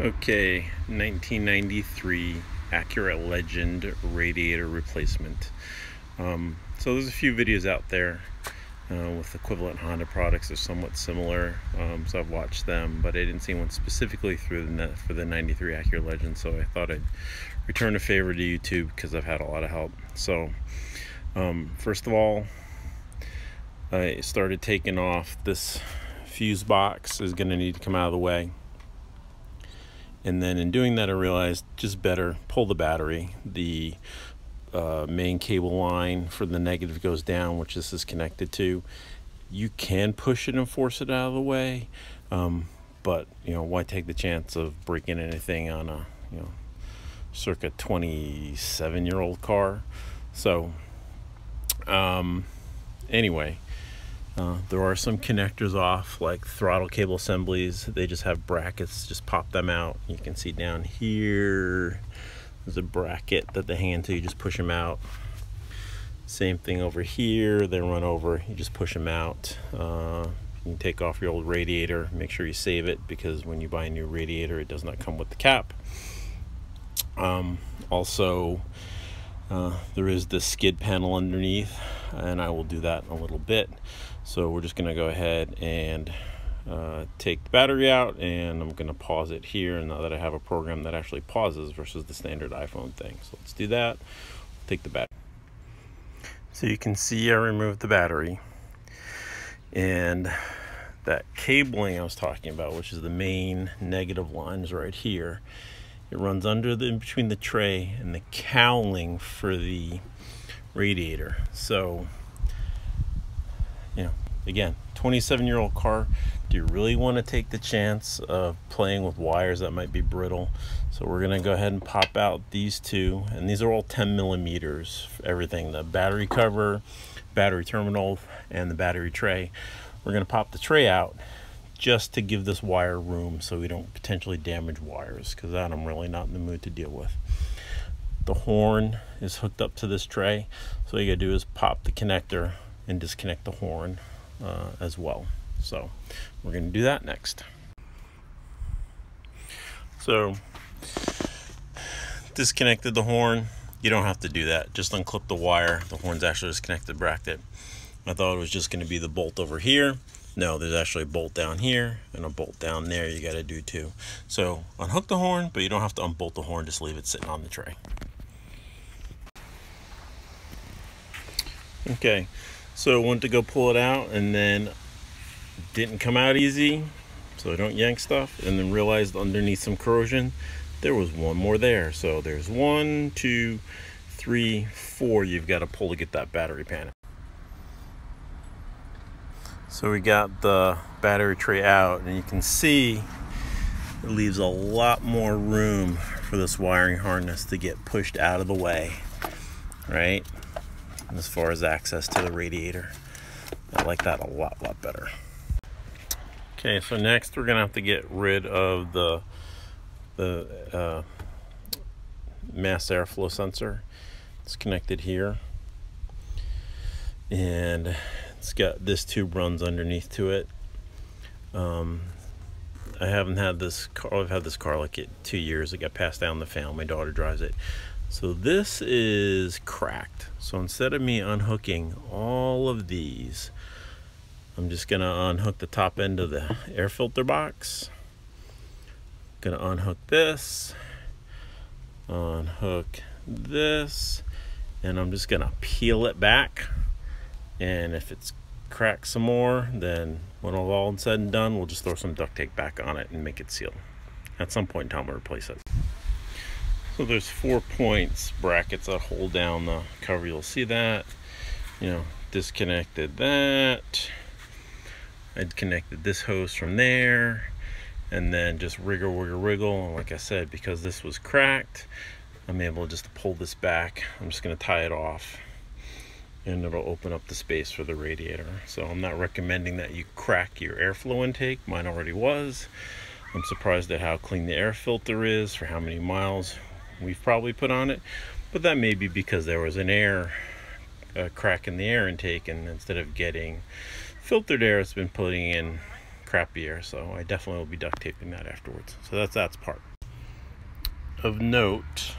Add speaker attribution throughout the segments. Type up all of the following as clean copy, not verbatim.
Speaker 1: Okay, 1993 Acura Legend radiator replacement. So there's a few videos out there with equivalent Honda products that are somewhat similar. So I've watched them, but I didn't see one specifically through the net for the 93 Acura Legend. So I thought I'd return a favor to YouTube because I've had a lot of help. So first of all, I started taking off this fuse box. Is going to need to come out of the way. And then in doing that, I realized just better pull the battery. The main cable line for the negative goes down, which this is connected to. You can push it and force it out of the way, but why take the chance of breaking anything on a circa 27-year-old car? So anyway, there are some connectors off, like throttle cable assemblies. They just have brackets, just pop them out. You can see down here there's a bracket that they hang into, you just push them out. Same thing over here, they run over, you just push them out. You can take off your old radiator, make sure you save it, because when you buy a new radiator it does not come with the cap. Also there is the skid panel underneath, and I will do that in a little bit. So we're just going to go ahead and take the battery out, and I'm going to pause it here now that I have a program that actually pauses versus the standard iPhone thing. So let's do that. Take the battery. So you can see I removed the battery, and that cabling I was talking about, which is the main negative lines right here, it runs under in between the tray and the cowling for the radiator. So again, 27-year-old car, do you really want to take the chance of playing with wires that might be brittle? So we're going to go ahead and pop out these two, and these are all 10 millimeters for everything, the battery cover, battery terminal, and the battery tray. We're going to pop the tray out just to give this wire room so we don't potentially damage wires, because that I'm really not in the mood to deal with. The horn is hooked up to this tray, so all you gotta do is pop the connector and disconnect the horn as well. So we're going to do that next. So disconnected the horn. You don't have to do that, just unclip the wire. The horn's actually disconnected bracket. I thought it was just going to be the bolt over here. No, there's actually a bolt down here and a bolt down there you got to do too. So unhook the horn, but you don't have to unbolt the horn, just leave it sitting on the tray. Okay, so I went to go pull it out, and then didn't come out easy, so I don't yank stuff, and then realized underneath some corrosion there was one more there. So there's 1, 2, 3, 4 you've got to pull to get that battery panel. So we got the battery tray out, and you can see it leaves a lot more room for this wiring harness to get pushed out of the way, right? As far as access to the radiator, I like that a lot better. Okay, so next we're gonna have to get rid of the mass airflow sensor. It's connected here, and it's got this tube runs underneath to it. I haven't had this car. I've had this car like 2 years. It got passed down the family. My daughter drives it. So this is cracked. So instead of me unhooking all of these, I'm just gonna unhook the top end of the air filter box. Gonna unhook this, unhook this, and I'm just gonna peel it back. And if it's cracked some more, then when all is said and done, we'll just throw some duct tape back on it and make it seal. At some point in time, we'll replace it. So there's 4 points, brackets that hold down the cover. You'll see that. Disconnected that. I'd connected this hose from there, and then just wriggle. And like I said, because this was cracked, I'm able just to pull this back. I'm just going to tie it off, and it'll open up the space for the radiator. So I'm not recommending that you crack your airflow intake. Mine already was. I'm surprised at how clean the air filter is for how many miles we've probably put on it, but that may be because there was a crack in the air intake, and instead of getting filtered air, it's been putting in crappy air, so I definitely will be duct taping that afterwards. So that's part. Of note,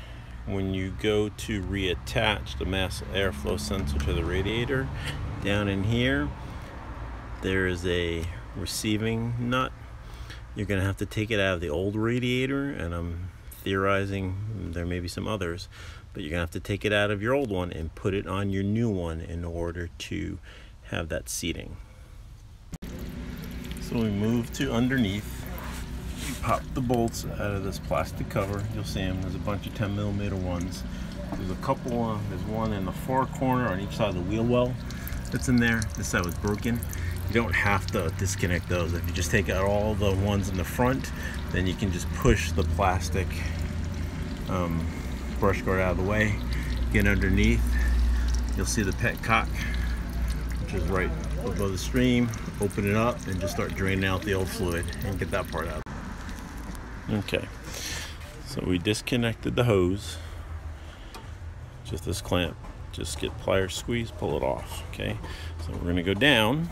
Speaker 1: when you go to reattach the mass airflow sensor to the radiator, down in here there is a receiving nut. You're going to have to take it out of the old radiator, and I'm theorizing there may be some others, but you're going to have to take it out of your old one and put it on your new one in order to have that seating. So we move to underneath. You pop the bolts out of this plastic cover. You'll see them. There's a bunch of 10mm ones. There's a couple. There's one in the far corner on each side of the wheel well that's in there. This side was broken. You don't have to disconnect those. If you just take out all the ones in the front, then you can just push the plastic brush guard out of the way, get underneath. You'll see the petcock, which is right above the stream. Open it up and just start draining out the old fluid and get that part out. Okay, so we disconnected the hose. Just this clamp. Just get pliers, squeeze, pull it off. Okay, so we're gonna go down.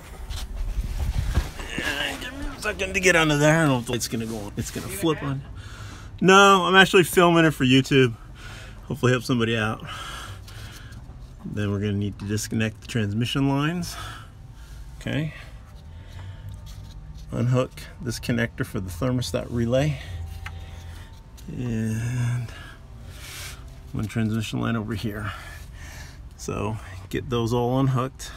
Speaker 1: Give me a second to get under there. I don't know if the light's gonna go on. It's gonna flip on. No, I'm actually filming it for YouTube. Hopefully help somebody out. Then we're gonna need to disconnect the transmission lines. Okay. Unhook this connector for the thermostat relay. And one transmission line over here. So get those all unhooked.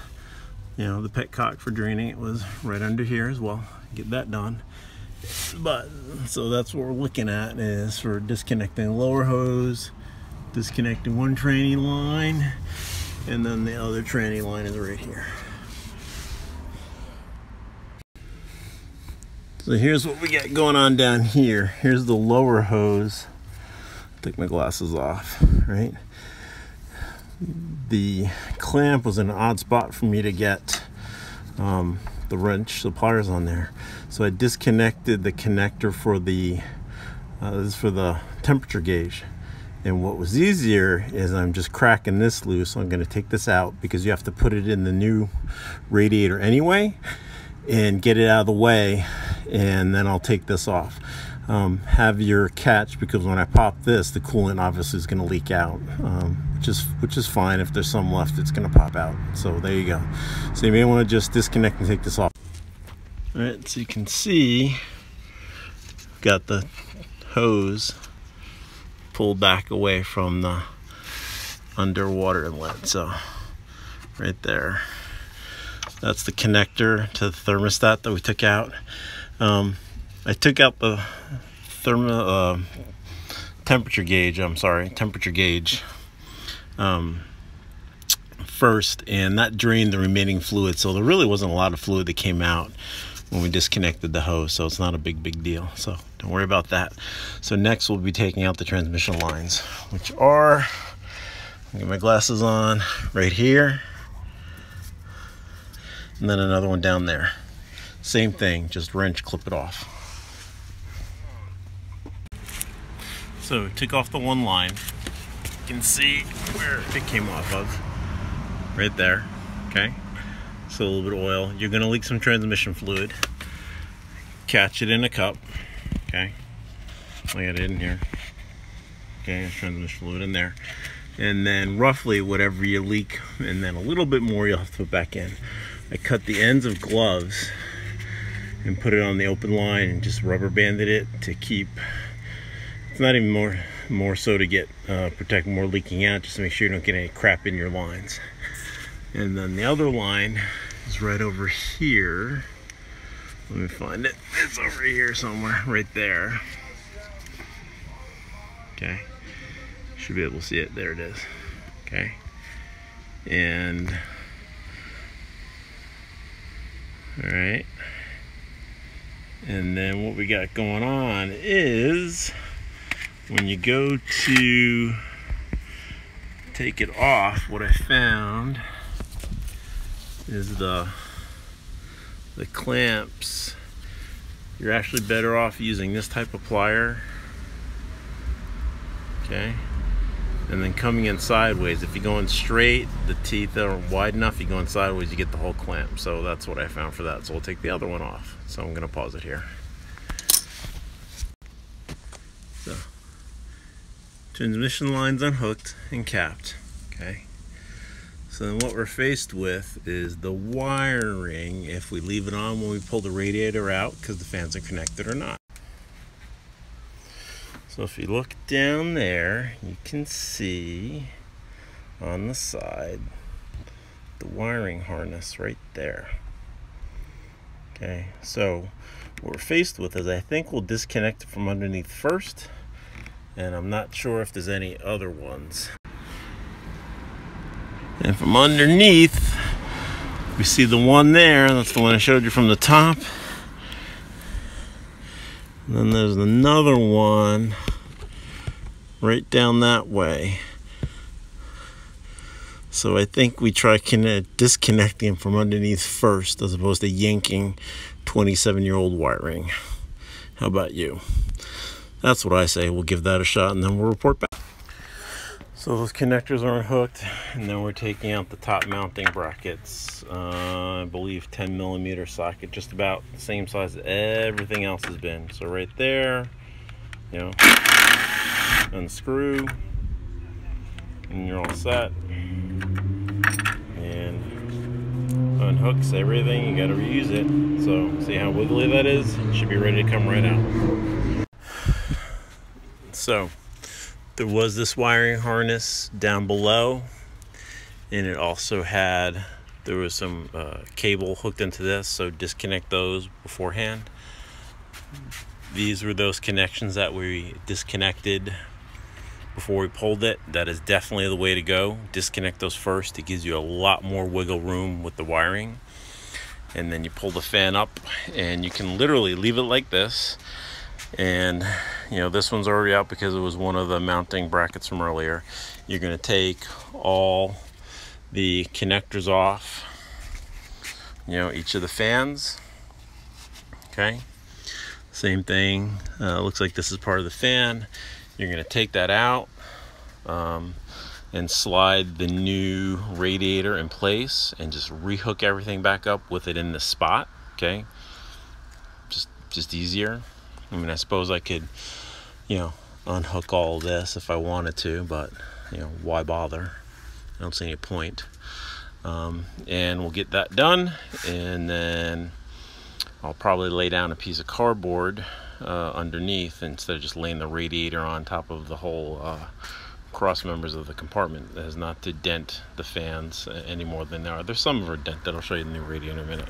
Speaker 1: You know, the petcock for draining it was right under here as well. Get that done. But so that's what we're looking at, is for disconnecting the lower hose, disconnecting one tranny line, and then the other tranny line is right here. So here's what we got going on down here. Here's the lower hose. Take my glasses off, right? The clamp was in an odd spot for me to get the wrench, the pliers on there. So I disconnected the connector for the this is for the temperature gauge. And what was easier is I'm just cracking this loose. So I'm going to take this out because you have to put it in the new radiator anyway and get it out of the way, and then I'll take this off. Have your catch, because when I pop this, the coolant obviously is going to leak out, which is fine. If there's some left, it's going to pop out. So there you go. So you may want to just disconnect and take this off. All right, so you can see got the hose pulled back away from the underwater inlet. So right there, that's the connector to the thermostat that we took out. I took out the temperature gauge first, and that drained the remaining fluid. So there really wasn't a lot of fluid that came out when we disconnected the hose, so it's not a big deal. So don't worry about that. So next we'll be taking out the transmission lines, which are, I'll get my glasses on, right here, and then another one down there. Same thing, just wrench, clip it off. So took off the one line. You can see where it came off of. Right there. Okay. So a little bit of oil. You're gonna leak some transmission fluid. Catch it in a cup. Okay. I got it in here. Okay, there's transmission fluid in there. And then roughly whatever you leak, and then a little bit more you'll have to put back in. I cut the ends of gloves and put it on the open line and just rubber banded it to keep, it's not even more so to get protect more leaking out, just to make sure you don't get any crap in your lines. And then the other line is right over here. Let me find it. It's over here somewhere, right there. Okay, should be able to see it. There it is. Okay, and all right. And then what we got going on is when you go to take it off, what I found is the clamps. You're actually better off using this type of plier. Okay, And then coming in sideways, if you're going straight, the teeth are wide enough. You're going sideways, you get the whole clamp. So that's what I found for that. So we'll take the other one off. So I'm gonna pause it here. So, transmission line's unhooked and capped, okay? So then what we're faced with is the wiring, if we leave it on when we pull the radiator out, because the fans are connected or not. So if you look down there, you can see on the side the wiring harness right there. Okay, so what we're faced with is I think we'll disconnect it from underneath first, and I'm not sure if there's any other ones. And from underneath, we see the one there, that's the one I showed you from the top. And then there's another one right down that way. So I think we try disconnecting them from underneath first, as opposed to yanking 27-year-old wiring. How about you? That's what I say. We'll give that a shot and then we'll report back. So those connectors are unhooked, and then we're taking out the top mounting brackets. I believe 10mm socket, just about the same size as everything else has been. So right there, you know, unscrew, and you're all set. And unhooks everything, you gotta reuse it. So see how wiggly that is? It should be ready to come right out. So there was this wiring harness down below, and it also had, there was some cable hooked into this, so disconnect those beforehand. These were those connections that we disconnected before we pulled it. That is definitely the way to go. Disconnect those first. It gives you a lot more wiggle room with the wiring. And then you pull the fan up, and you can literally leave it like this. And you know, this one's already out because it was one of the mounting brackets from earlier. You're going to take all the connectors off, you know, each of the fans. Okay, same thing. Looks like this is part of the fan. You're going to take that out and slide the new radiator in place and just rehook everything back up with it in the spot. Okay, just easier. I mean, I suppose I could, you know, unhook all of this if I wanted to, but, you know, why bother? I don't see any point. And we'll get that done, and then I'll probably lay down a piece of cardboard underneath instead of just laying the radiator on top of the whole cross members of the compartment, as not to dent the fans any more than they are. There's some of them are dented. I'll show you the new radiator in a minute.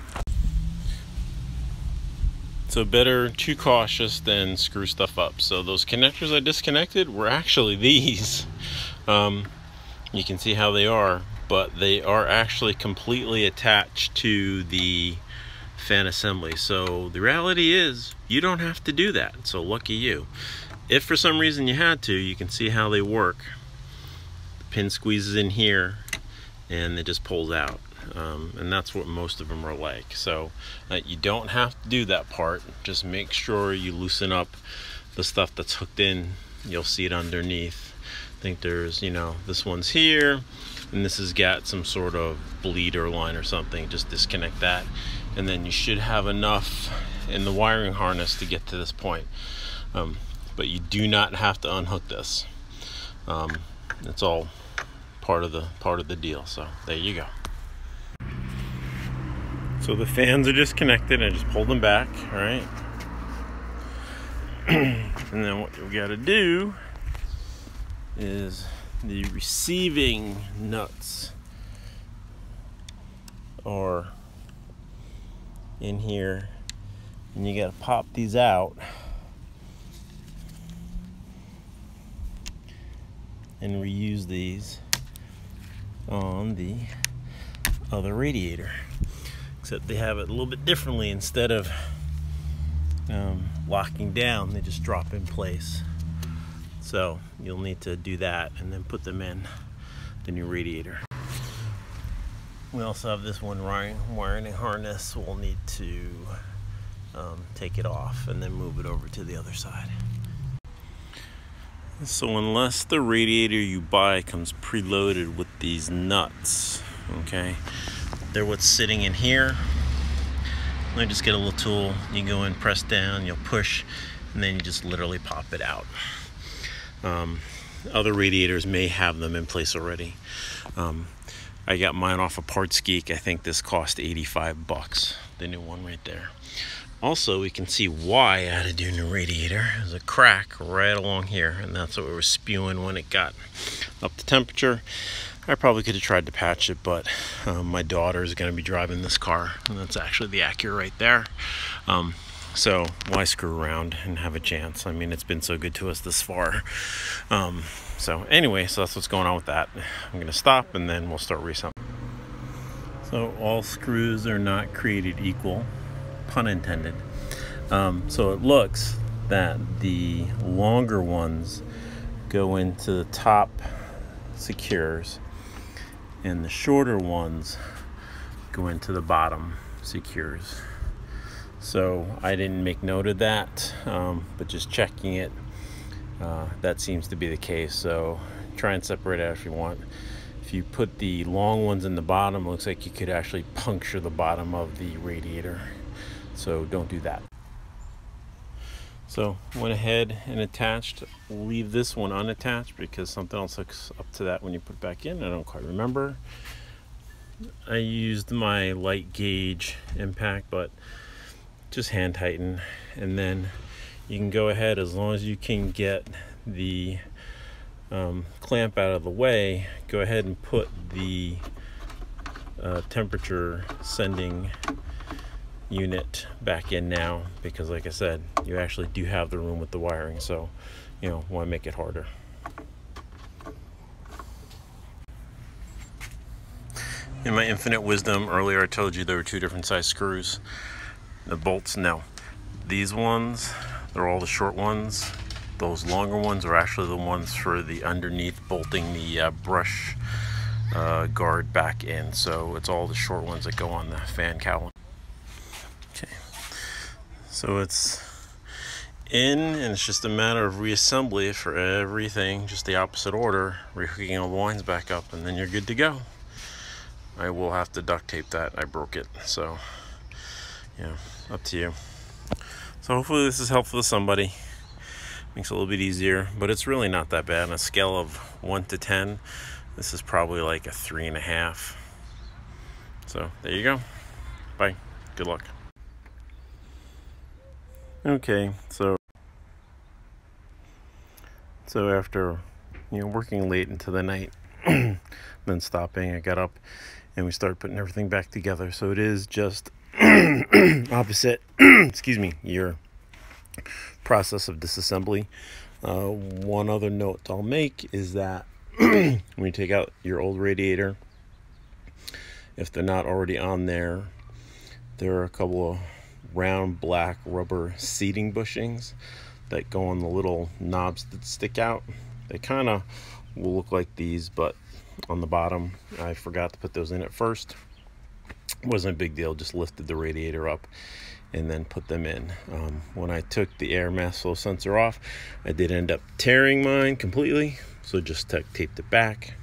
Speaker 1: So better too cautious than screw stuff up. So those connectors I disconnected were actually these. You can see how they are, but they are actually completely attached to the fan assembly. So the reality is you don't have to do that. So lucky you. If for some reason you had to, you can see how they work. The pin squeezes in here and it just pulls out. And that's what most of them are like. So you don't have to do that part. Just make sure you loosen up the stuff that's hooked in. You'll see it underneath. I think there's, you know, this one's here, and this has got some sort of bleeder line or something. Just disconnect that, and then you should have enough in the wiring harness to get to this point. But you do not have to unhook this. It's all part of the deal. So there you go. So the fans are disconnected. I just pulled them back, all right? And then what we got to do is the receiving nuts are in here, and you got to pop these out and reuse these on the other radiator. Except they have it a little bit differently. Instead of locking down, they just drop in place. So you'll need to do that and then put them in the new radiator. We also have this one wiring harness. We'll need to take it off and then move it over to the other side. So unless the radiator you buy comes preloaded with these nuts, okay, they're what's sitting in here. Let me just get a little tool. You go in, press down, you'll push, and then you just literally pop it out. Other radiators may have them in place already. I got mine off of Parts Geek. I think this cost 85 bucks, the new one right there. Also, we can see why I had to do a new radiator. There's a crack right along here, and that's what we were spewing when it got up to temperature. I probably could have tried to patch it, but my daughter is going to be driving this car, and that's actually the Acura right there. So why screw around and have a chance? I mean, it's been so good to us this far. So anyway, so that's what's going on with that. I'm going to stop, and then we'll start reassembling. So all screws are not created equal, pun intended. So it looks that the longer ones go into the top secures, and the shorter ones go into the bottom secures. So I didn't make note of that, but just checking it, that seems to be the case. So try and separate it out if you want. If you put the long ones in the bottom, it looks like you could actually puncture the bottom of the radiator. So don't do that. So went ahead and attached. Leave this one unattached because something else hooks up to that when you put it back in. I don't quite remember. I used my light gauge impact, but just hand tighten, and then you can go ahead, as long as you can get the clamp out of the way, go ahead and put the temperature sending unit back in now, because like I said, you actually do have the room with the wiring, so you know, why make it harder. In my infinite wisdom earlier, I told you there were two different size screws. The bolts, no. These ones, they're all the short ones. Those longer ones are actually the ones for the underneath bolting the brush guard back in. So it's all the short ones that go on the fan cowl. Okay, so it's in, and it's just a matter of reassembly for everything, just the opposite order, rehooking all the lines back up, and then you're good to go. I will have to duct tape that. I broke it, so yeah, up to you. So hopefully this is helpful to somebody. Makes it a little bit easier, but it's really not that bad. On a scale of 1 to 10, this is probably like a 3.5. So there you go. Bye. Good luck. Okay, so after working late into the night, then stopping, I got up and we started putting everything back together. So it is just opposite excuse me, your process of disassembly. One other note I'll make is that when you take out your old radiator, if they're not already on there, there are a couple of round black rubber seating bushings that go on the little knobs that stick out. They kind of will look like these, but on the bottom, I forgot to put those in at first. It wasn't a big deal, just lifted the radiator up and then put them in. When I took the air mass flow sensor off, I did end up tearing mine completely, so just taped it back.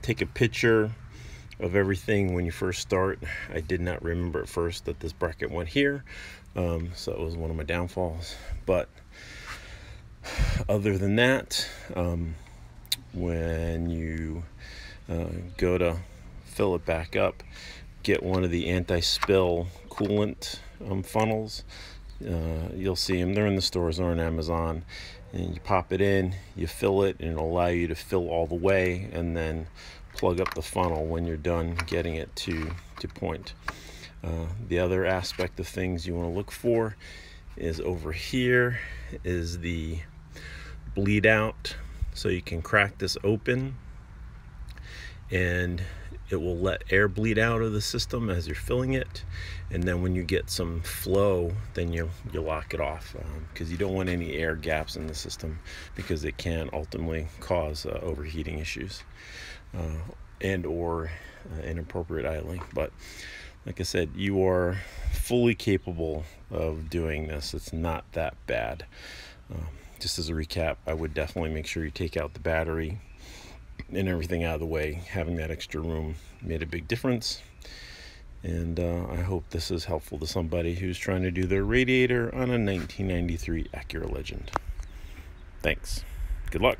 Speaker 1: Take a picture of everything when you first start. I did not remember at first that this bracket went here, so it was one of my downfalls. But other than that, when you go to fill it back up, get one of the anti-spill coolant funnels. You'll see them, they're in the stores or on Amazon, and you pop it in, you fill it, and it'll allow you to fill all the way, and then plug up the funnel when you're done getting it to point. The other aspect of things you want to look for is over here is the bleed out. So you can crack this open and it will let air bleed out of the system as you're filling it, and then when you get some flow, then you lock it off, because you don't want any air gaps in the system, because it can ultimately cause overheating issues and or inappropriate idling. But like I said, you are fully capable of doing this. It's not that bad. just as a recap, I would definitely make sure you take out the battery and everything out of the way. Having that extra room made a big difference. And I hope this is helpful to somebody who's trying to do their radiator on a 1993 Acura Legend. Thanks. Good luck.